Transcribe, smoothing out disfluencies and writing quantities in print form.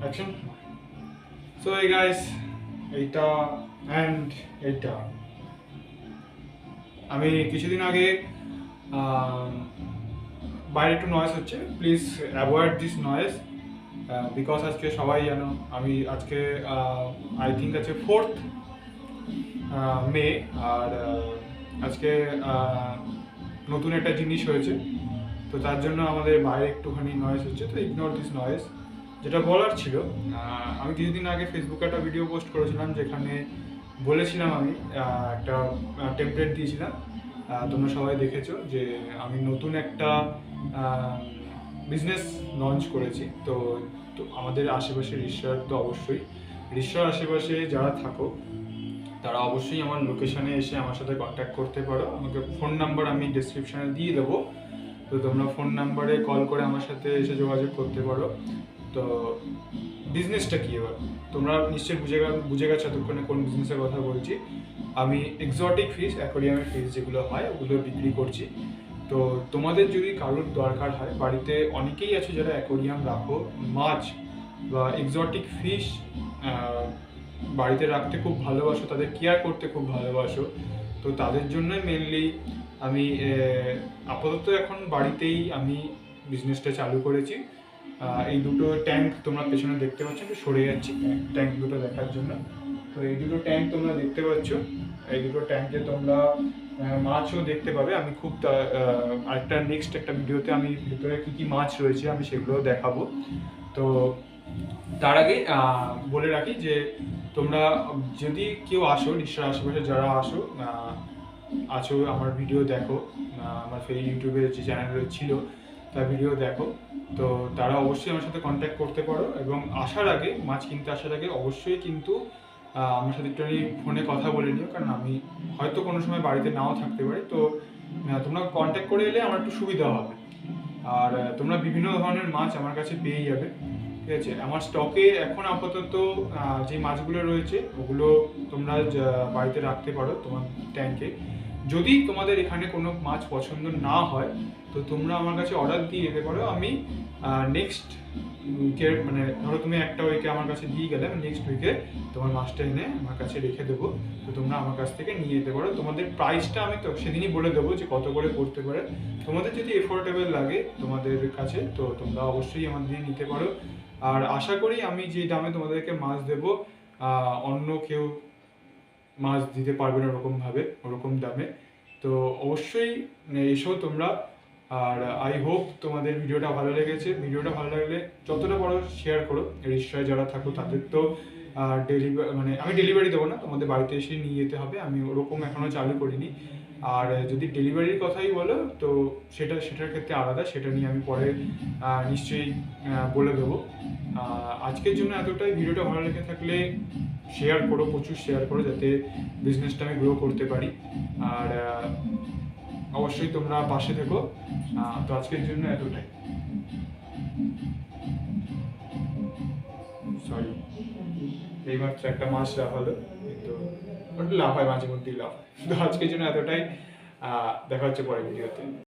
Action. So এই guys, এইটা and এইটা আমি কিছুদিন আগে বাইরে একটু নয়েজ হচ্ছে, please avoid this noise because আজকে সবাই জানো আমি আজকে আই থিঙ্ক আছে 4th মে। আর আজকে নতুন একটা জিনিস হয়েছে, তো তার জন্য আমাদের বাইরে একটুখানি নয়েজ হচ্ছে, তো ইগনোর দিস নয়েজ। যেটা বলার ছিল, আমি কিছুদিন আগে ফেসবুকে একটা ভিডিও পোস্ট করেছিলাম যেখানে বলেছিলাম আমি একটা টেমপ্লেট দিয়েছিলাম, তোমরা সবাই দেখেছো যে আমি নতুন একটা বিজনেস লঞ্চ করেছি। তো তো আমাদের আশেপাশে রিসার তো অবশ্যই রিসার আশেপাশে যারা থাকো তারা অবশ্যই আমার লোকেশনে এসে আমার সাথে কন্ট্যাক্ট করতে পারো। আমাকে ফোন নাম্বার আমি ডেসক্রিপশানে দিয়ে দেবো, তো তোমরা ফোন নাম্বারে কল করে আমার সাথে এসে যোগাযোগ করতে পারো। তো বিজনেসটা কী এবার তোমরা নিশ্চয়ই বুঝে গেছো এতক্ষণে কোন বিজনেসের কথা বলছি। আমি এক্সোটিক ফিশ, অ্যাকোয়ারিয়ামের ফিশ যেগুলো হয় ওগুলো বিক্রি করছি। তো তোমাদের যদি কারোর দরকার হয়, বাড়িতে অনেকেই আছে যারা অ্যাকোয়ারিয়াম রাখো, মাছ বা এক্সোটিক ফিশ বাড়িতে রাখতে খুব ভালোবাসো, তাদের কেয়ার করতে খুব ভালোবাসো, তো তাদের জন্যই মেনলি আমি আপাতত এখন বাড়িতেই আমি বিজনেসটা চালু করেছি। এই দুটো ট্যাঙ্ক তোমরা পেছনে দেখতে পাচ্ছ, একটু সরে যাচ্ছি ট্যাঙ্ক দুটো দেখার জন্য। তো এই দুটো ট্যাঙ্ক তোমরা দেখতে পাচ্ছ, এই দুটো ট্যাঙ্কে তোমরা মাছও দেখতে পাবে। আমি খুব আরেকটা নেক্সট একটা ভিডিওতে আমি ভিতরে কী কী মাছ রয়েছে আমি সেগুলো দেখাবো। তো তার আগে বলে রাখি যে তোমরা যদি কেউ আসো, রিসার আশেপাশে যারা আছো আমার ভিডিও দেখো, আমার ইউটিউবে যে চ্যানেল ছিল তার ভিডিও দেখো, তো তারা অবশ্যই আমার সাথে কন্ট্যাক্ট করতে পারো। এবং আসার আগে, মাছ কিনতে আসার আগে অবশ্যই কিন্তু আমার সাথে একটু ফোনে কথা বলে নিও, কারণ আমি হয়তো কোনো সময় বাড়িতে নাও থাকতে পারি। তো তোমরা কন্ট্যাক্ট করে এলে আমার একটু সুবিধা হবে। আর তোমরা বিভিন্ন ধরনের মাছ আমার কাছে পেয়ে যাবে, ঠিক আছে। আমার স্টকে এখন আপাতত যে মাছগুলো রয়েছে ওগুলো তোমরা বাড়িতে রাখতে পারো তোমার ট্যাঙ্কে। যদি তোমাদের এখানে কোনো মাছ পছন্দ না হয় তো তোমরা আমার কাছে অর্ডার দিয়ে যেতে পারো। আমি নেক্সট উইকের, মানে ধরো তুমি একটা উইকে আমার কাছে দিয়ে গেলে, আমি নেক্সট উইকে তোমার মাছটা এনে আমার কাছে রেখে দেবো, তো তোমরা আমার কাছ থেকে নিয়ে যেতে পারো। তোমাদের প্রাইসটা আমি তো সেদিনই বলে দেবো যে কত করে পড়তে পারে। তোমাদের যদি এফোর্ডেবল লাগে তোমাদের কাছে তো তোমরা অবশ্যই আমাদের দিয়ে নিতে পারো। আর আশা করি আমি যে দামে তোমাদেরকে মাছ দেবো অন্য কেউ মাছ দিতে পারবে না ওরকমভাবে, ওরকম দামে। তো অবশ্যই এসো তোমরা। আর আই হোপ তোমাদের ভিডিওটা ভালো লেগেছে। ভিডিওটা ভালো লাগলে যতটা পারো শেয়ার করো। রিক্সায় যারা থাকো তাদের তো মানে আমি ডেলিভারি দেবো না, তোমাদের বাড়িতে এসে নিয়ে যেতে হবে, আমি ওরকম এখনও চালু করিনি। আর যদি ডেলিভারির কথাই বলো তো সেটার ক্ষেত্রে আলাদা, সেটা নিয়ে আমি পরে নিশ্চয়ই বলে দেবো। আজকের জন্য এতটাই। ভিডিওটা ভালো লেগে থাকলে শেয়ার করো, প্রচুর শেয়ার করো, যাতে বিজনেসটা আমি গ্রো করতে পারি। আর অবশ্যই তোমরা পাশে থেকো। তো আজকের জন্য এতটাই। সরি, এইমাত্র একটা মাছ লাফালো, কিন্তু ওটা লাফায়, মাঝে মধ্যেই লাফায়। তো আজকের জন্য এতটাই। দেখা হচ্ছে পরের ভিডিওতে।